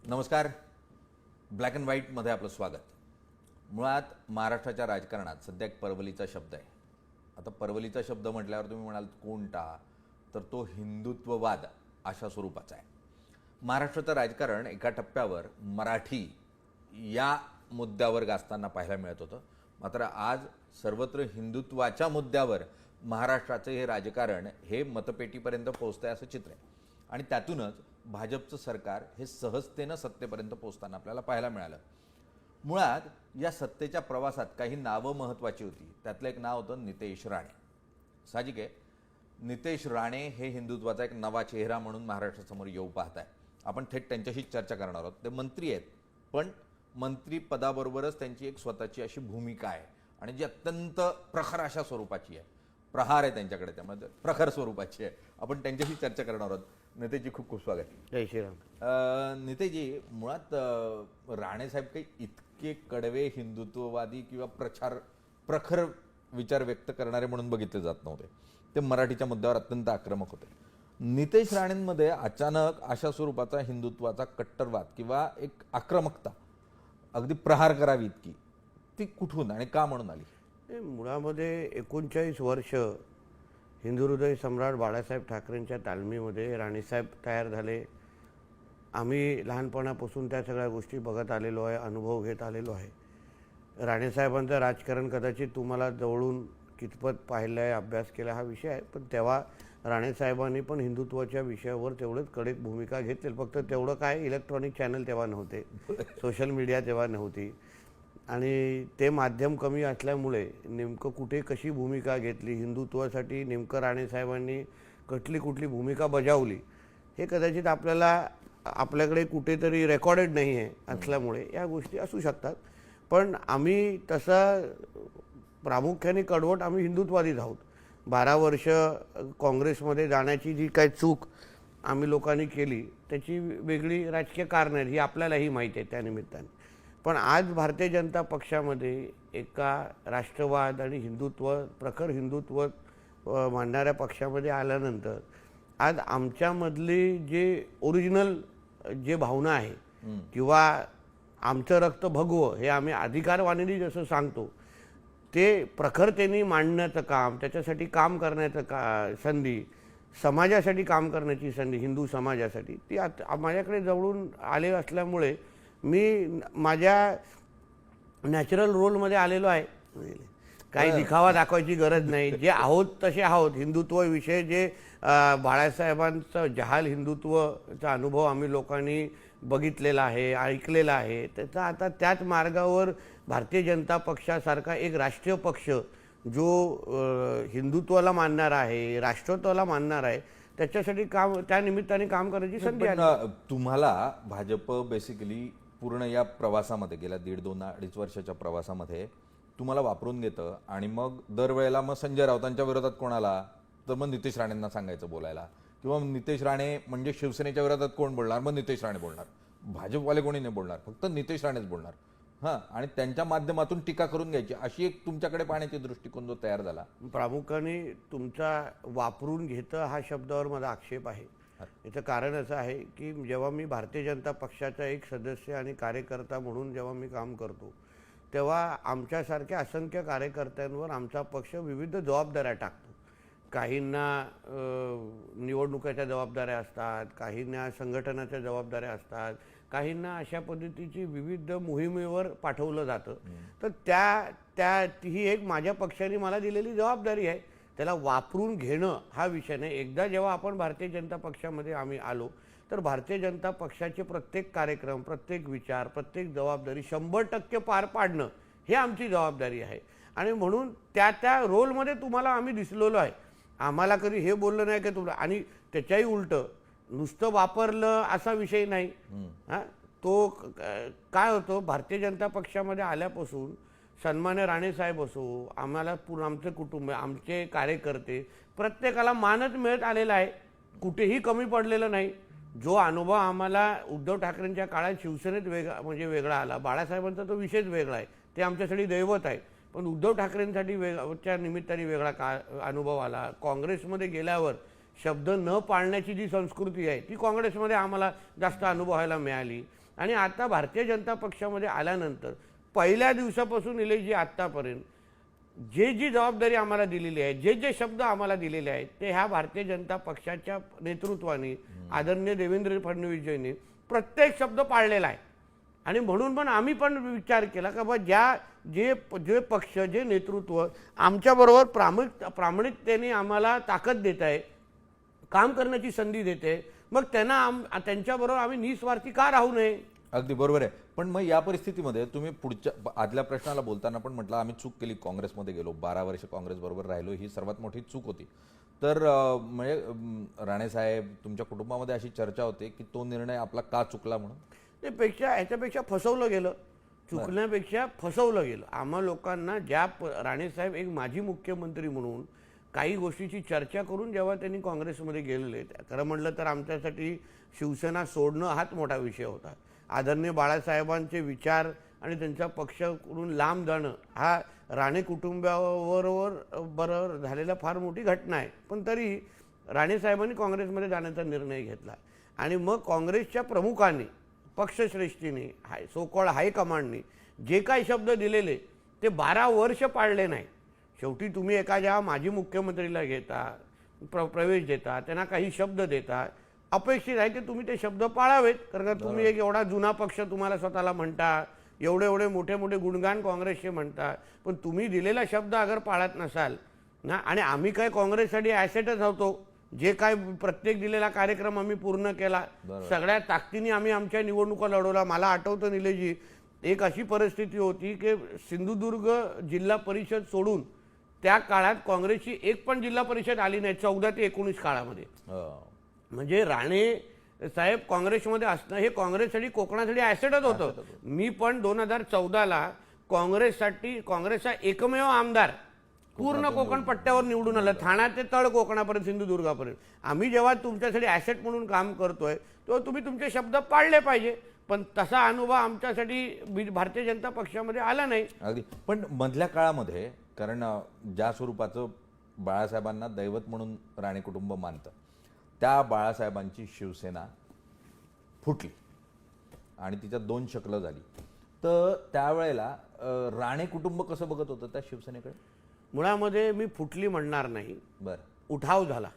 नमस्कार. Black and व्हाईटमध्ये आपलं स्वागत. मुळात महाराष्ट्राच्या राजकारणात सध्या एक परवलीचा शब्द आहे. आता परवलीचा शब्द म्हटल्यावर तुम्ही म्हणाल कोणता, तर तो हिंदुत्ववाद अशा स्वरूपाचा आहे. महाराष्ट्राचं राजकारण एका टप्प्यावर मराठी या मुद्द्यावर गाजताना पाहायला मिळत होतं. मात्र आज सर्वत्र हिंदुत्वाच्या मुद्द्यावर महाराष्ट्राचं हे राजकारण हे मतपेटीपर्यंत पोहोचतंय असं चित्र आहे. आणि त्यातूनच भाजपचं सरकार हे सहजतेनं सत्तेपर्यंत पोहोचताना आपल्याला पाहायला मिळालं. मुळात या सत्तेच्या प्रवासात काही नावं महत्त्वाची होती. त्यातलं एक नाव होतं नितेश राणे. साहजिक आहे, नितेश राणे हे हिंदुत्वाचा एक नवा चेहरा म्हणून महाराष्ट्रासमोर येऊ पाहत आहे. आपण थेट त्यांच्याशीच चर्चा करणार आहोत. ते मंत्री आहेत, पण मंत्रीपदाबरोबरच त्यांची एक स्वतःची अशी भूमिका आहे आणि जी अत्यंत प्रखर अशा स्वरूपाची आहे. प्रहार आहे त्यांच्याकडे, त्यामुळे प्रखर स्वरूपाची आहे. आपण त्यांच्याशी चर्चा करणार आहोत. नेतेजी, खूप खूप स्वागत. जय श्रीराम. नेतेजी, मुळात राणे साहेब काही इतके कडवे हिंदुत्ववादी किंवा प्रखर विचार व्यक्त करणारे म्हणून बघितले जात नव्हते. ते मराठीच्या मुद्द्यावर अत्यंत आक्रमक होते. नितेश राणेंमध्ये अचानक अशा स्वरूपाचा हिंदुत्वाचा कट्टरवाद किंवा एक आक्रमकता, अगदी प्रहार करावी इतकी, ती कुठून आणि का म्हणून आली? मुळामध्ये 39 वर्ष हिंदू हृदय सम्राट बाळासाहेब ठाकरेंच्या तालमीमध्ये राणेसाहेब तयार झाले. आम्ही लहानपणापासून त्या सगळ्या गोष्टी बघत आलेलो आहे, अनुभव घेत आलेलो आहे. राणेसाहेबांचं राजकारण कदाचित तुम्हाला जवळून कितपत पाहिलं आहे, अभ्यास केला हा विषय आहे, पण तेव्हा राणेसाहेबांनी पण हिंदुत्वाच्या विषयावर तेवढंच कडक भूमिका घेतली. फक्त तेवढं काय, इलेक्ट्रॉनिक चॅनल तेव्हा नव्हते, सोशल मीडिया तेव्हा नव्हती, आणि ते माध्यम कमी असल्यामुळे नेमकं कुठे कशी भूमिका घेतली, हिंदुत्वासाठी नेमकं राणेसाहेबांनी कुठली भूमिका बजावली, हे कदाचित आपल्याकडे कुठेतरी रेकॉर्डेड नाही आहे असल्यामुळे या गोष्टी असू शकतात. पण आम्ही तसं प्रामुख्याने कडवट आम्ही हिंदुत्वादीच आहोत. 12 वर्ष काँग्रेसमध्ये जाण्याची जी काय चूक आम्ही लोकांनी केली त्याची वेगळी राजकीय कारणं आहेत, ही आपल्यालाही माहीत आहे त्यानिमित्ताने. पण आज भारतीय जनता पक्षामध्ये एका राष्ट्रवाद आणि प्रखर हिंदुत्व मांडणाऱ्या पक्षामध्ये आल्यानंतर आज आमच्यामधली जे ओरिजिनल जे भावना आहे किंवा आमचं रक्त भगवं हे आम्ही अधिकारवाणीने जसं सांगतो, ते प्रखरतेने मांडण्याचं काम, त्याच्यासाठी काम करण्याचं संधी, समाजासाठी काम करण्याची संधी, हिंदू समाजासाठी, ती माझ्याकडे जवळून आले असल्यामुळे मी माझ्या नॅचरल रोलमध्ये आलेलो आहे. काही दिखावा दाखवायची गरज नाही. जे आहोत तसे आहोत. हिंदुत्वविषयी जे बाळासाहेबांचं जहाल हिंदुत्वचा अनुभव आम्ही लोकांनी बघितलेला आहे, ऐकलेला आहे, त्याचा आता त्याच मार्गावर भारतीय जनता पक्षासारखा एक राष्ट्रीय पक्ष जो हिंदुत्वाला मानणारा आहे, राष्ट्रत्वाला मानणारा आहे, त्याच्यासाठी त्या निमित्ताने काम करण्याची संधी आली. तुम्हाला भाजप बेसिकली पूर्ण या प्रवासामध्ये गेल्या 1.5-2.5 वर्षाच्या प्रवासामध्ये तुम्हाला वापरून घेतं आणि मग दरवेळेला मग संजय राऊतांच्या विरोधात कोणाला, तर मग नितेश राणेंना सांगायचं बोलायला, किंवा नितेश राणे म्हणजे शिवसेनेच्या विरोधात कोण बोलणार, मग नितेश राणे बोलणार. भाजपवाले कोणी नाही बोलणार, फक्त नितेश राणेच बोलणार. हां, आणि त्यांच्या माध्यमातून टीका करून घ्यायची, अशी एक तुमच्याकडे पाहण्याची दृष्टिकोन जो तयार झाला. प्रामुख्याने तुमचा वापरून घेतं हा शब्दावर माझा आक्षेप आहे. याचं कारण असं आहे की जेव्हा मी भारतीय जनता पक्षाचा एक सदस्य आणि कार्यकर्ता म्हणून जेव्हा मी काम करतो, तेव्हा आमच्यासारख्या असंख्य कार्यकर्त्यांवर आमचा पक्ष विविध जबाबदाऱ्या टाकतो. काहींना निवडणुकीच्या जबाबदाऱ्या असतात, काहींना संघटनाच्या जबाबदाऱ्या असतात, काहींना अशा पद्धतीची विविध मोहिमेवर पाठवलं जातं. तर ही एक माझ्या पक्षाने मला दिलेली जबाबदारी आहे. त्याला वापरून घेणं हा विषय नाही. एकदा जेव्हा आपण भारतीय जनता पक्षामध्ये आम्ही आलो, तर भारतीय जनता पक्षाचे प्रत्येक कार्यक्रम, प्रत्येक विचार, प्रत्येक जबाबदारी 100% पार पाडणं हे आमची जबाबदारी आहे. आणि म्हणून त्या रोलमध्ये तुम्हाला आम्ही दिसलेलो आहे. आम्हाला कधी हे बोललं नाही की तुला, आणि त्याच्याही उलटं नुसतं वापरलं असा विषय नाही. तो काय होतो, भारतीय जनता पक्षामध्ये आल्यापासून सन्मान्य राणेसाहेब असो, आम्हाला आमचे कुटुंब, आमचे कार्यकर्ते, प्रत्येकाला मानच मिळत आलेला आहे. कुठेही कमी पडलेलं नाही. जो अनुभव आम्हाला उद्धव ठाकरेंच्या काळात शिवसेनेत वेगळा आला, बाळासाहेबांचा तो विषयच वेगळा आहे, ते आमच्यासाठी दैवत आहे. पण उद्धव ठाकरेंसाठी च्या निमित्ताने वेगळा अनुभव आला. काँग्रेसमध्ये गेल्यावर शब्द न पाळण्याची जी संस्कृती आहे ती काँग्रेसमध्ये आम्हाला जास्त अनुभवायला मिळाली. आणि आता भारतीय जनता पक्षामध्ये आल्यानंतर पहिल्या दिवसापासून निलेशजी आत्तापर्यंत जी जबाबदारी आम्हाला दिलेली आहे, जे शब्द आम्हाला दिलेले आहेत, ते ह्या भारतीय जनता पक्षाच्या नेतृत्वाने आदरणीय देवेंद्र फडणवीसजींनी प्रत्येक शब्द पाळलेला आहे. आणि म्हणून पण आम्ही पण विचार केला का बा जे पक्ष, जे नेतृत्व आमच्याबरोबर प्रामाणिकतेने आम्हाला ताकद देत आहे, काम करण्याची संधी देते, मग त्यांच्याबरोबर आम्ही निस्वार्थी का राहू नये. अगदी बरोबर आहे. पण मग या परिस्थितीमध्ये तुम्ही पुढच्या आदल्या प्रश्नाला बोलताना पण म्हटलं आम्ही चूक केली, काँग्रेसमध्ये गेलो, 12 वर्ष काँग्रेसबरोबर राहिलो, ही सर्वात मोठी चूक होती. तर म्हणजे राणेसाहेब तुमच्या कुटुंबामध्ये अशी चर्चा होते की तो निर्णय आपला का चुकला म्हणून? ह्याच्यापेक्षा फसवलं गेलं, चुकण्यापेक्षा फसवलं गेलं. आम्हा लोकांना राणेसाहेब एक माजी मुख्यमंत्री म्हणून काही गोष्टीची चर्चा करून जेव्हा त्यांनी काँग्रेसमध्ये गेलेले, खरं म्हटलं तर आमच्यासाठी शिवसेना सोडणं हाच मोठा विषय होता. आदरणीय बाळासाहेबांचे विचार आणि त्यांचा पक्षाकडून लांब जाणं हा राणे कुटुंबाबरोबर झालेला फार मोठी घटना आहे. पण तरी राणेसाहेबांनी काँग्रेसमध्ये जाण्याचा निर्णय घेतला आणि मग काँग्रेसच्या प्रमुखांनी, पक्षश्रेष्ठींनी, सोकॉल्ड हायकमांडनी जे काही शब्द दिलेले ते 12 वर्ष पाळले नाही. शेवटी तुम्ही एखाद्या माजी मुख्यमंत्रीला घेता, प्रवेश देता, त्यांना काही शब्द देता, अपेक्षित आहे की तुम्ही ते शब्द पाळावेत. कारण का तुम्ही एक एवढा जुना पक्ष तुम्हाला स्वतःला म्हणता, एवढे मोठे गुणगान काँग्रेसचे म्हणता, पण तुम्ही दिलेला शब्द अगर पाळत नसाल ना, आणि आम्ही काय काँग्रेससाठी ॲसेटच होतो, जे काय प्रत्येक दिलेला कार्यक्रम आम्ही पूर्ण केला, सगळ्या ताकदीने आम्ही आमच्या निवडणुका लढवला. मला आठवतं निलेशजी, एक अशी परिस्थिती होती की सिंधुदुर्ग जिल्हा परिषद सोडून त्या काळात काँग्रेसची एक पण जिल्हा परिषद आली नाही 14 ते 19 काळामध्ये. म्हणजे राणे साहेब काँग्रेसमध्ये असणं हे काँग्रेससाठी, कोकणासाठी ॲसेटच होतं. मी पण 2014ला काँग्रेसचा एकमेव आमदार पूर्ण कोकण पट्ट्यावर निवडून आलं, ठाणा ते तळ कोकणापर्यंत, सिंधुदुर्गापर्यंत. आम्ही जेव्हा तुमच्यासाठी ॲसेट म्हणून काम करतोय तेव्हा तुम्ही तुमचे शब्द पाळले पाहिजे. पण तसा अनुभव आमच्यासाठी भारतीय जनता पक्षामध्ये आला नाही. अगदी. पण मधल्या काळामध्ये, कारण ज्या स्वरूपाचं बाळासाहेबांना दैवत म्हणून राणे कुटुंब मानतं, त्या बाळासाहेबांची शिवसेना फुटली आणि तिच्यात 2 शकलं झाली. तर त्यावेळेला राणे कुटुंब कसं बघत होतं त्या शिवसेनेकडे? मुळामध्ये मी फुटली म्हणणार नाही, बरं, उठाव झाला.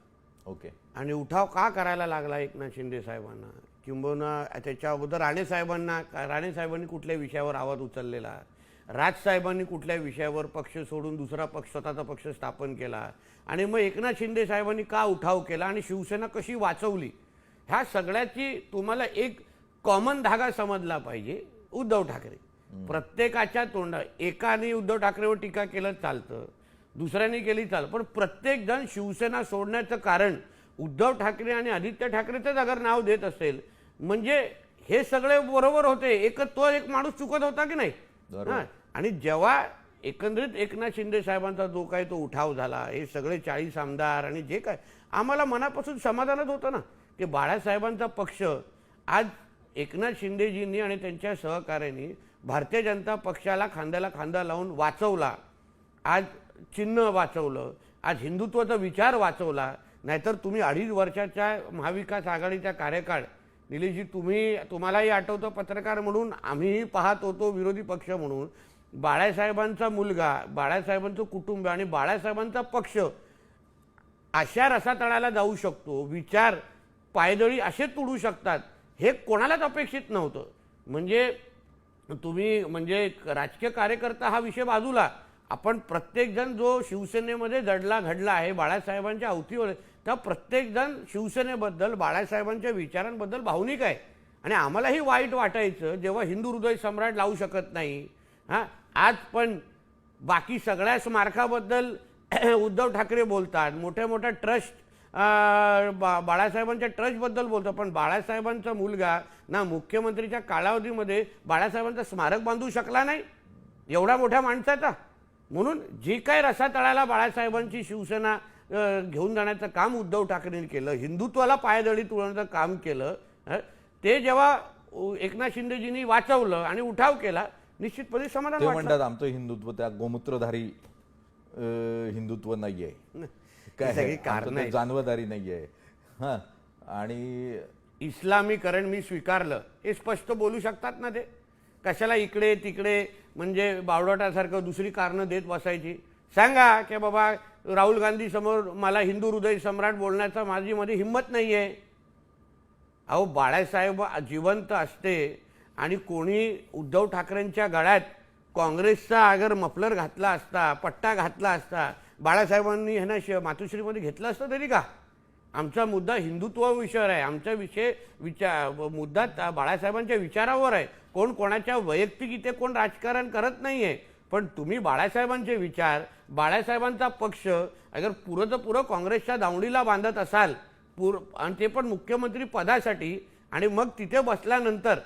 ओके. आणि उठाव का करायला लागला एकनाथ शिंदे साहेबांना, किंबहुना त्याच्या अगोदर राणेसाहेबांनी कुठल्या विषयावर आवाज उचललेला, राजसाहेबांनी कुठल्या विषयावर पक्ष सोडून दुसरा पक्ष, स्वतःचा पक्ष स्थापन केला, आणि मग एकनाथ शिंदे साहेबांनी का उठाव केला आणि शिवसेना कशी वाचवली, ह्या सगळ्याची तुम्हाला एक कॉमन धागा समजला पाहिजे. उद्धव ठाकरे. प्रत्येकाच्या एकाने उद्धव ठाकरेवर टीका केलं चालतं, दुसऱ्याने केली चालतं, पण प्रत्येक जण शिवसेना सोडण्याचं कारण उद्धव ठाकरे आणि आदित्य ठाकरेचंच अगर नाव देत असेल, म्हणजे हे सगळे बरोबर होते, एक माणूस चुकत होता की नाही. आणि जेव्हा एकंदरीत एकनाथ शिंदे साहेबांचा जो काही तो उठाव झाला, हे सगळे 40 आमदार आणि जे काय, आम्हाला मनापासून समाधानच होतं ना की बाळासाहेबांचा पक्ष आज एकनाथ शिंदेजींनी आणि त्यांच्या सहकार्यांनी भारतीय जनता पक्षाला खांद्याला खांदा लावून वाचवला. आज चिन्ह वाचवलं, आज हिंदुत्वाचा विचार वाचवला. नाहीतर तुम्ही 2.5 वर्षाच्या महाविकास आघाडीचा कार्यकाळ, निलेशजी तुम्हालाही आठवतं, पत्रकार म्हणून आम्हीही पाहत होतो, विरोधी पक्ष म्हणून, बाळासाहेबांचा मुलगा, बाळासाहेबांचं कुटुंब आणि बाळासाहेबांचा पक्ष अशा रसातळाला जाऊ शकतो, विचार पायदळी असे तुडू शकतात, हे कोणालाच अपेक्षित नव्हतं. म्हणजे तुम्ही म्हणजे राजकीय कार्यकर्ता हा विषय बाजूला, आपण प्रत्येकजण जो शिवसेनेमध्ये घडला आहे बाळासाहेबांच्या अवतीवर, त्या प्रत्येकजण शिवसेनेबद्दल, बाळासाहेबांच्या विचारांबद्दल भावनिक आहे. आणि आम्हालाही वाईट वाटायचं जेव्हा हिंदू हृदय सम्राट लावू शकत नाही. आज पण बाकी सगळ्या स्मारकाबद्दल उद्धव ठाकरे बोलतात, मोठ्या ट्रस्ट, बाळासाहेबांच्या ट्रस्टबद्दल बोलतो, पण बाळासाहेबांचा मुलगा ना मुख्यमंत्रीच्या कालावधीमध्ये बाळासाहेबांचं स्मारक बांधू शकला नाही, एवढा मोठ्या माणसाचा. म्हणून जी काय रसातळाला बाळासाहेबांची शिवसेना घेऊन जाण्याचं काम उद्धव ठाकरेंनी केलं, हिंदुत्वाला पायदळी तुळण्याचं काम केलं, ते जेव्हा एकनाथ शिंदेजींनी वाचवलं आणि उठाव केला, निश्चितपणे समाधान वाटलं. म्हणतात आमचं हिंदुत्व त्या गोमूत्रधारी हिंदुत्व नाहीये, काय जानवदारी नाहीये. आणि इस्लामीकरण मी स्वीकारलं हे स्पष्ट बोलू शकतात ना ते. कशाला इकडे तिकडे म्हणजे बावळटासारखं दुसरी कारणं देत बसायची. सांगा की बाबा राहुल गांधी समोर मला हिंदू हृदय सम्राट बोलण्याचा माझीमध्ये हिंमत नाही आहे. अहो बाळासाहेब जिवंत असते आणि कोणी उद्धव ठाकरेंच्या गळ्यात काँग्रेसचा अगर मफलर घातला असता, पट्टा घातला असता, बाळासाहेबांनी ह्यांना मातोश्रीमध्ये घेतलं असतं तरी का? आमचा मुद्दा हिंदुत्व विषयावर आहे. आमचा मुद्दा बाळासाहेबांच्या विचारावर आहे. कोण कोणाच्या वैयक्तिक इथे कोण राजकारण करत नाही आहे. पण तुम्ही बाळासाहेबांचे विचार, बाळासाहेबांचा पक्ष अगर पुरं पुरं काँग्रेसच्या दावणीला बांधत असाल आणि ते पण मुख्यमंत्री पदासाठी, आणि मग तिथे बसल्यानंतर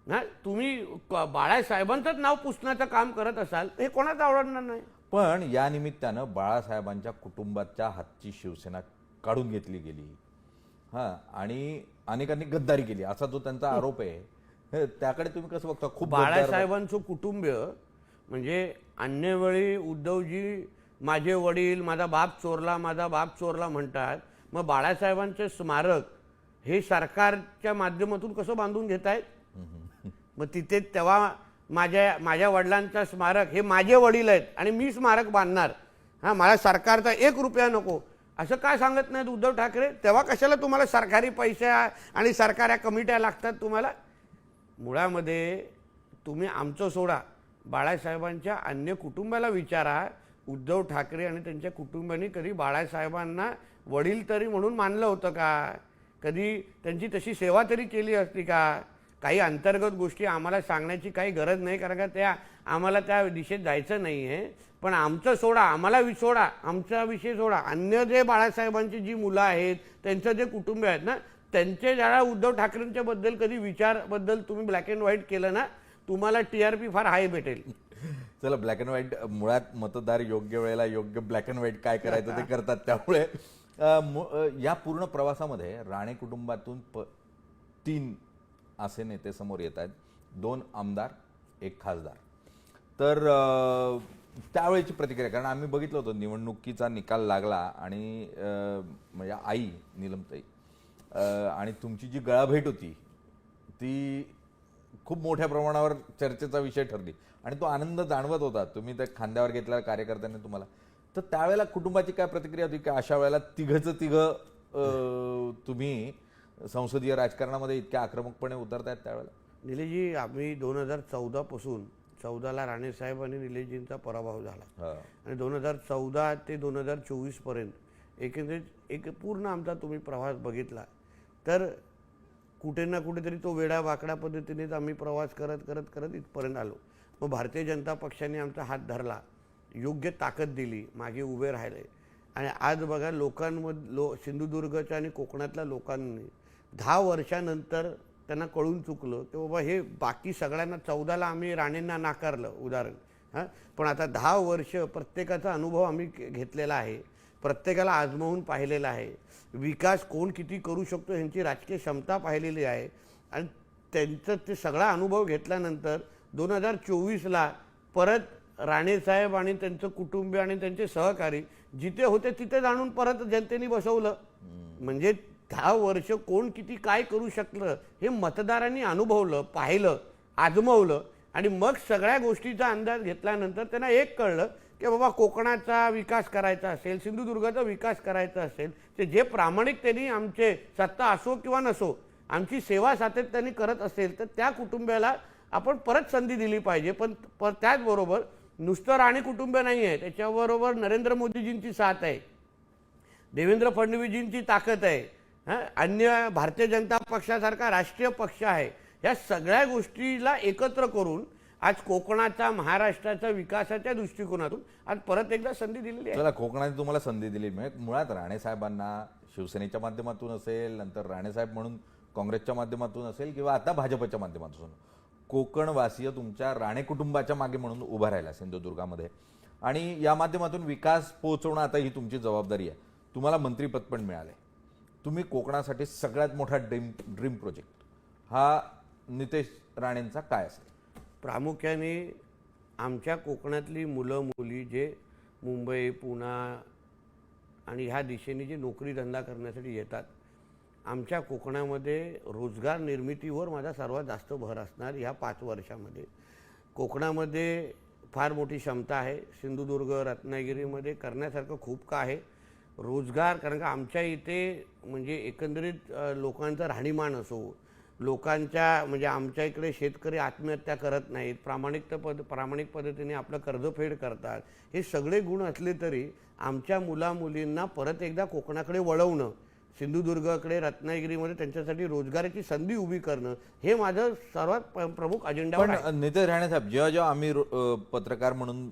ना तुम्ही बाळासाहेबांचंच नाव पुसण्याचं काम करत असाल हे कोणाच आवडणार नाही. पण या निमित्तानं बाळासाहेबांच्या कुटुंबाच्या हातची शिवसेना काढून घेतली गेली, हां, आणि अनेकांनी गद्दारी केली असा जो त्यांचा आरोप आहे, त्याकडे तुम्ही कसं बघता? खूप बाळासाहेबांचं कुटुंब म्हणजे अन्यवेळी उद्धवजी माझे वडील, माझा बाप चोरला, माझा बाप चोरला म्हणतात. मग बाळासाहेबांचे स्मारक हे सरकारच्या माध्यमातून कसं बांधून घेत आहेत? मग तिथे तेव्हा माझ्या वडिलांचं स्मारक हे माझे वडील आहेत आणि मी स्मारक बांधणार, हां, मला सरकारचा 1 रुपया नको असं काय सांगत नाहीत उद्धव ठाकरे? तेव्हा कशाला तुम्हाला सरकारी पैसे आणि सरकारी कमिट्या लागतात तुम्हाला? मुळामध्ये तुम्ही आमचं सोडा, बाळासाहेबांच्या अन्य कुटुंबाला विचारा. उद्धव ठाकरे आणि त्यांच्या कुटुंबाने कधी बाळासाहेबांना वडील तरी म्हणून मानलं होतं का? कधी त्यांची तशी सेवा तरी केली असती का? काही अंतर्गत गोष्टी आम्हाला सांगण्याची काही गरज नाही, कारण का आम्हाला त्या दिशेत जायचं नाही आहे. पण आमचं सोडा, आम्हाला सोडा, आमचा विषय सोडा. अन्य जे बाळासाहेबांची जी मुलं आहेत, त्यांचं जे कुटुंब आहेत ना, त्यांचे ज्याला उद्धव ठाकरेंच्या बद्दल कधी विचारबद्दल तुम्ही ब्लॅक अँड व्हाईट केलं ना, तुम्हाला TRP फार हाय भेटेल. चला, ब्लॅक अँड व्हाईट मुळात मतदार योग्य वेळेला योग्य ब्लॅक अँड व्हाईट काय करायचं ते करतात. त्यामुळे या पूर्ण प्रवासामध्ये राणे कुटुंबातून 3 असे नेते समोर येत आहेत, 2 आमदार, 1 खासदार. तर त्यावेळेची प्रतिक्रिया, कारण आम्ही बघितलं होतं निवडणुकीचा निकाल लागला आणि म्हणजे आई नीलमताई आणि तुमची जी गळाभेट होती ती खूप मोठ्या प्रमाणावर चर्चेचा विषय ठरली आणि तो आनंद जाणवत होता तुम्ही त्या खांद्यावर घेतलेल्या कार्यकर्त्यांनी तुम्हाला. तर त्यावेळेला कुटुंबाची काय प्रतिक्रिया होती की अशा वेळेला तिघं तुम्ही संसदीय राजकारणामध्ये इतक्या आक्रमकपणे उतरतायत त्यावेळेला? निलेशजी, आम्ही 2014 पासून 14ला राणेसाहेब आणि निलेशजींचा पराभव झाला आणि 2014 ते 2024 पर्यंत एकंदरीत एक पूर्ण आमचा तुम्ही प्रवास बघितला तर कुठे ना कुठेतरी तो वेडा वाकड्या पद्धतीनेच आम्ही प्रवास करत करत करत इथपर्यंत आलो. मग भारतीय जनता पक्षाने आमचा हात धरला, योग्य ताकद दिली, मागे उभे राहिले आणि आज बघा सिंधुदुर्गच्या आणि कोकणातल्या लोकांनी 10 वर्षानंतर त्यांना कळून चुकलं की बाबा हे बाकी सगळ्यांना 14ला आम्ही राणेंना नाकारलं उदाहरण, हां, पण आता 10 वर्ष प्रत्येकाचा अनुभव आम्ही घेतलेला आहे, प्रत्येकाला आजमावून पाहिलेला आहे, विकास कोण किती करू शकतो ह्यांची राजकीय क्षमता पाहिलेली आहे आणि त्यांचं ते सगळा अनुभव घेतल्यानंतर 2024ला परत राणेसाहेब आणि त्यांचं कुटुंबीय आणि त्यांचे सहकारी जिथे होते तिथे जाणून परत जनतेने बसवलं. म्हणजे 10 वर्ष कोण किती काय करू शकलं हे मतदारांनी अनुभवलं, पाहिलं, आजमावलं आणि मग सगळ्या गोष्टीचा अंदाज घेतल्यानंतर त्यांना एक कळलं की बाबा कोकणाचा विकास करायचा असेल, सिंधुदुर्गाचा विकास करायचा असेल, ते जे प्रामाणिकतेने आमचे सत्ता असो किंवा नसो आमची सेवा सातत्याने करत असेल तर त्या कुटुंबाला आपण परत संधी दिली पाहिजे. पण त्याचबरोबर नुसतं राणे कुटुंब नाही आहे, त्याच्याबरोबर नरेंद्र मोदीजींची साथ आहे, देवेंद्र फडणवीसजींची ताकद आहे, अन्य भारतीय जनता पक्षासारखा राष्ट्रीय पक्ष आहे. या सगळ्या गोष्टीला एकत्र करून आज कोकणाचा, महाराष्ट्राच्या विकासाच्या दृष्टिकोनातून आज परत एकदा संधी दिलेली आहे. चला, कोकणाने तुम्हाला संधी दिली. मुळात राणेसाहेबांना शिवसेनेच्या माध्यमातून असेल, नंतर राणेसाहेब म्हणून काँग्रेसच्या माध्यमातून असेल किंवा आता भाजपच्या माध्यमातून कोकणवासीय तुमच्या राणे कुटुंबाच्या मागे म्हणून उभा राहिला सिंधुदुर्गामध्ये आणि या माध्यमातून विकास पोहोचवणं आता ही तुमची जबाबदारी आहे. तुम्हाला मंत्रिपद पण मिळाले. तुम्ही कोकणासाठी सगळ्यात मोठा ड्रीम प्रोजेक्ट हा नितेश राणेंचा काय असेल? प्रामुख्याने आमच्या कोकणातली मुलं मुली जे मुंबई, पुणे आणि ह्या दिशेने जे नोकरी धंदा करण्यासाठी येतात आमच्या कोकणामध्ये रोजगार निर्मितीवर माझा सर्वात जास्त भर असणार ह्या 5 वर्षामध्ये. कोकणामध्ये फार मोठी क्षमता आहे. सिंधुदुर्ग, रत्नागिरीमध्ये करण्यासारखं खूप का आहे. रोजगार, कारण का आमच्या इथे म्हणजे एकंदरीत लोकांचं राहणीमान असो, लोकांच्या म्हणजे आमच्या इकडे शेतकरी आत्महत्या करत नाहीत, प्रामाणिक पद्धतीने आपलं कर्जफेड करतात. हे सगळे गुण असले तरी आमच्या मुलामुलींना परत एकदा कोकणाकडे वळवणं, सिंधुदुर्गाकडे, रत्नागिरीमध्ये त्यांच्यासाठी रोजगाराची संधी उभी करणं, हे माझं सर्वात प्रमुख अजेंडावर आहे. पण नितेश राणे साहेब, जेव्हा जेव्हा आम्ही पत्रकार म्हणून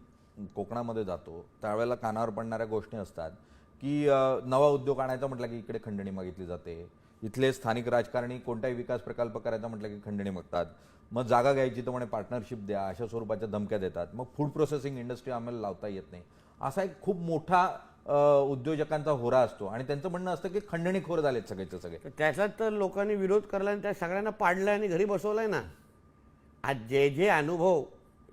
कोकणामध्ये जातो त्यावेळेला कानावर पडणाऱ्या गोष्टी असतात की नवा उद्योग आणायचा म्हटलं की इकडे खंडणी मागितली जाते, इथले स्थानिक राजकारणी कोणताही विकास प्रकल्प करायचा म्हटलं की खंडणी मागतात, मग जागा घ्यायची तर म्हणे पार्टनरशिप द्या, अशा स्वरूपाच्या धमक्या देतात, मग फूड प्रोसेसिंग इंडस्ट्री आम्हाला लावता येत नाही, असा एक खूप मोठा उद्योजकांचा होरा असतो आणि त्यांचं म्हणणं असतं की खंडणीखोर झालेत सगळेचे सगळे. त्याचा तर लोकांनी विरोध करला आणि त्या सगळ्यांना पाडलं आणि घरी बसवलंय ना. आज जे जे अनुभव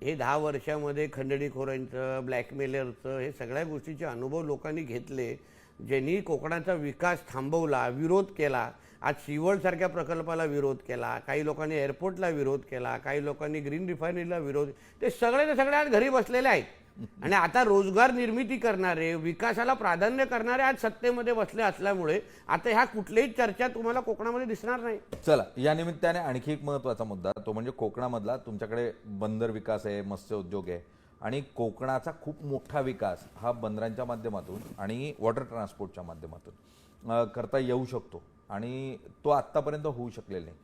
हे 10 वर्षामध्ये खंडणीखोरांचं, ब्लॅकमेलरचं, हे सगळ्या गोष्टीचे अनुभव लोकांनी घेतले, ज्यांनी कोकणाचा विकास थांबवला, विरोध केला. आज सीवर्डसारख्या प्रकल्पाला विरोध केला, काही लोकांनी एअरपोर्टला विरोध केला, काही लोकांनी ग्रीन रिफायनरीला विरोध, ते सगळे आज घरी बसलेले आहेत. आणि आता रोजगार निर्मिती करणारे, विकासाला प्राधान्य करणारे आज सत्तेमध्ये बसले असल्यामुळे आता ह्या कुठलीही चर्चा तुम्हाला कोकणामध्ये दिसणार नाही. चला, या निमित्ताने आणखी एक महत्त्वाचा मुद्दा, तो म्हणजे कोकणामधला तुमच्याकडे बंदर विकास आहे, मत्स्य उद्योग आहे आणि कोकणाचा खूप मोठा विकास हा बंदरांच्या माध्यमातून आणि वॉटर ट्रान्सपोर्टच्या माध्यमातून करता येऊ शकतो आणि तो आत्तापर्यंत होऊ शकलेला नाही.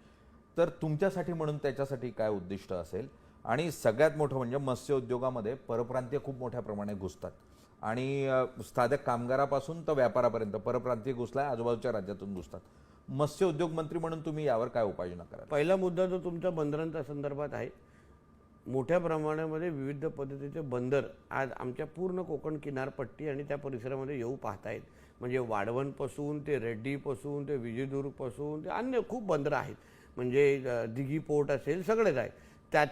तर तुमच्यासाठी म्हणून त्याच्यासाठी काय उद्दिष्ट असेल? आणि सगळ्यात मोठं म्हणजे मत्स्य उद्योगामध्ये परप्रांतीय खूप मोठ्या प्रमाणात घुसतात आणि स्थानिक कामगारापासून तर व्यापारापर्यंत परप्रांतीय घुसलाय, आजूबाजूच्या राज्यातून घुसतात. मत्स्य उद्योग मंत्री म्हणून तुम्ही यावर काय उपाययोजना कराल? पहिला मुद्दा जो तुमचा बंदरांच्या संदर्भात आहे, मोठ्या प्रमाणामध्ये विविध पद्धतीचे बंदर आज आमच्या पूर्ण कोकण किनारपट्टी आणि त्या परिसरामध्ये येऊ पाहतायत. म्हणजे वाढवणपासून ते रेड्डीपासून ते विजयदुर्गपासून ते अन्य खूप बंदरं आहेत. म्हणजे दिघी पोर्ट असेल, सगळेच आहे.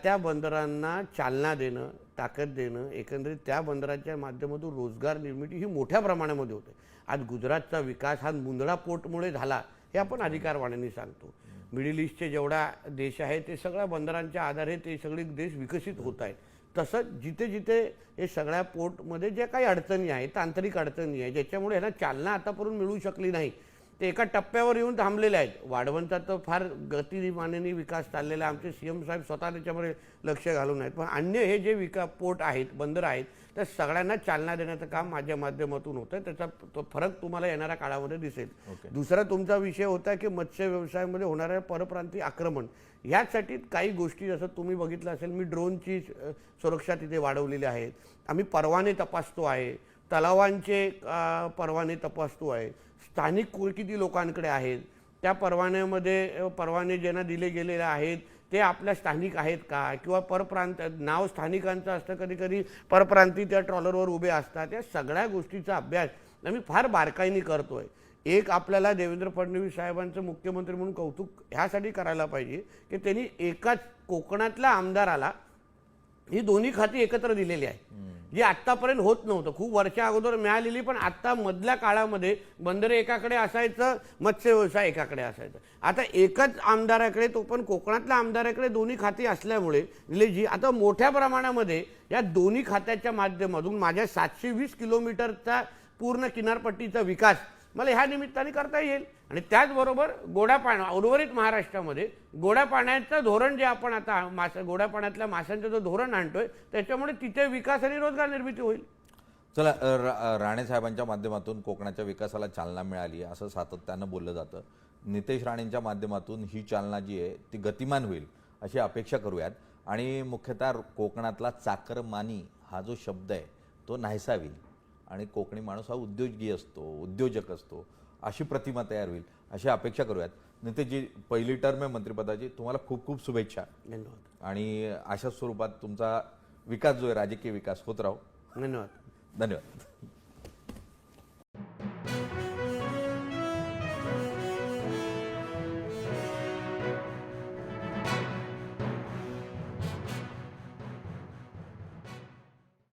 त्या बंदरांना चालना देणं, ताकद देणं, एकंदरीत त्या बंदराच्या माध्यमातून रोजगार निर्मिती ही मोठ्या प्रमाणामध्ये होते. आज गुजरातचा विकास हा मुंदडा पोर्टमुळे झाला, हे आपण अधिकारवाण्याने सांगतो. मिडल ईस्टचे जेवढा देश आहे ते सगळ्या बंदरांच्या आधारे ते सगळे देश विकसित होत आहेत. तसंच जिथे जिथे हे सगळ्या पोर्टमध्ये जे काही अडचणी आहेत, तांत्रिक अडचणी आहेत, ज्याच्यामुळे ह्याला चालना आतापर्यंत मिळू शकली नाही, ते एका टप्प्यावर येऊन थांबलेले आहेत. वाढवणचा तर फार गतिमानाने विकास चाललेला आहे. आमचे CM साहेब स्वतः त्याच्यामध्ये लक्ष घालून आहेत. पण अन्य हे जे पोर्ट आहेत, बंदर आहेत, त्या सगळ्यांना चालना देण्याचं काम माझ्या माध्यमातून होतं. त्याचा तो फरक तुम्हाला येणाऱ्या काळामध्ये दिसेल. दुसरा तुमचा विषय होता की मत्स्य व्यवसायामध्ये होणाऱ्या परप्रांतीय आक्रमण, यासाठी काही गोष्टी जसं तुम्ही बघितलं असेल, मी ड्रोनची सुरक्षा तिथे वाढवलेली आहे. आम्ही परवाने तपासतो आहे, तलावांचे परवाने तपासतो आहे. स्थानिक किती लोकांकडे आहेत, त्या परवाने ज्यांना दिले गेलेले आहेत ते आपल्या स्थानिक आहेत का, किंवा परप्रांत नाव स्थानिकांचं असतं, कधी कधी परप्रांती त्या ट्रॉलरवर उभे असतात. या सगळ्या गोष्टीचा अभ्यास आम्ही फार बारकाईने करतोय. एक आपल्याला देवेंद्र फडणवीस साहेबांचं मुख्यमंत्री म्हणून कौतुक ह्यासाठी करायला पाहिजे की त्यांनी एकाच कोकणातल्या आमदाराला ही दोन्ही खाती एकत्र दिलेली आहे, जे आत्तापर्यंत होत नव्हतं. खूप वर्षा अगोदर मिळालेली, पण आता मधल्या काळामध्ये बंदरे एकाकडे असायचं, मत्स्य व्यवसाय एकाकडे असायचं. आता एकच आमदाराकडे, तो पण कोकणातल्या आमदाराकडे दोन्ही खाती असल्यामुळे दिलेजी आता मोठ्या प्रमाणामध्ये या दोन्ही खात्याच्या माध्यमातून माझ्या 720 किलोमीटरचा पूर्ण किनारपट्टीचा विकास मला ह्या निमित्ताने करता येईल. आणि त्याचबरोबर गोड्या पाण्या उर्वरित महाराष्ट्रामध्ये गोड्या पाण्याचं धोरण जे आपण आता गोड्या पाण्यातल्या माशांचं जो धोरण आणतोय, त्याच्यामुळे तिथे विकास आणि रोजगार निर्मिती होईल. चला, राणे साहेबांच्या माध्यमातून कोकणाच्या विकासाला चालना मिळाली असं सातत्यानं बोललं जातं. नितेश राणेंच्या माध्यमातून ही चालना जी आहे ती गतिमान होईल अशी अपेक्षा करूयात. आणि मुख्यतः कोकणातला चाकरमानी हा जो शब्द आहे तो नाहीसा होईल आणि कोकणी माणूस हा उद्योगी असतो, उद्योजक असतो, अशी प्रतिमा तयार होईल अशी अपेक्षा करूयात. नितेशजी, पहिली टर्म आहे मंत्रिपदाची, तुम्हाला खूप खूप शुभेच्छा. धन्यवाद. आणि अशाच स्वरूपात तुमचा विकास जो आहे, राजकीय विकास होत राहो. धन्यवाद. धन्यवाद.